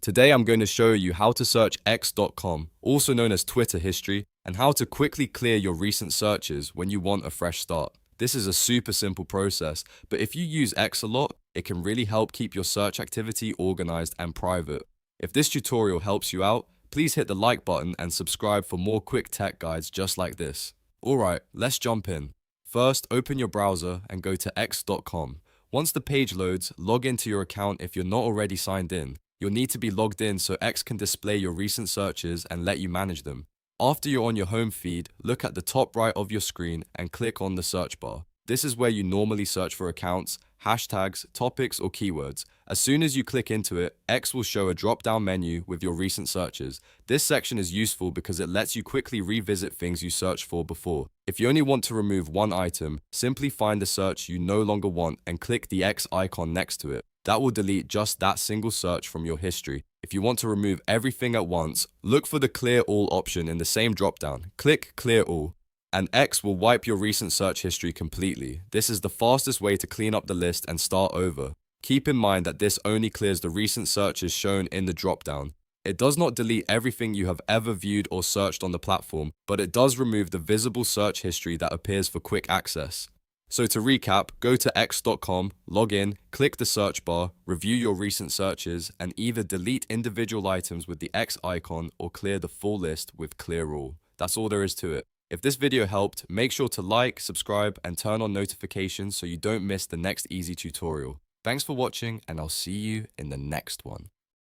Today I'm going to show you how to search x.com, also known as Twitter history, and how to quickly clear your recent searches when you want a fresh start. This is a super simple process, but if you use X a lot, it can really help keep your search activity organized and private. If this tutorial helps you out, please hit the like button and subscribe for more quick tech guides just like this. Alright, let's jump in. First, open your browser and go to x.com. Once the page loads, log into your account if you're not already signed in. You'll need to be logged in so X can display your recent searches and let you manage them. After you're on your home feed, look at the top right of your screen and click on the search bar. This is where you normally search for accounts, hashtags, topics, or keywords. As soon as you click into it, X will show a drop-down menu with your recent searches. This section is useful because it lets you quickly revisit things you searched for before. If you only want to remove one item, simply find the search you no longer want and click the X icon next to it. That will delete just that single search from your history. If you want to remove everything at once, look for the Clear All option in the same dropdown. Click Clear All, and X will wipe your recent search history completely. This is the fastest way to clean up the list and start over. Keep in mind that this only clears the recent searches shown in the dropdown. It does not delete everything you have ever viewed or searched on the platform, but it does remove the visible search history that appears for quick access. So to recap, go to x.com, log in, click the search bar, review your recent searches, and either delete individual items with the X icon or clear the full list with Clear All. That's all there is to it. If this video helped, make sure to like, subscribe, and turn on notifications so you don't miss the next easy tutorial. Thanks for watching, and I'll see you in the next one.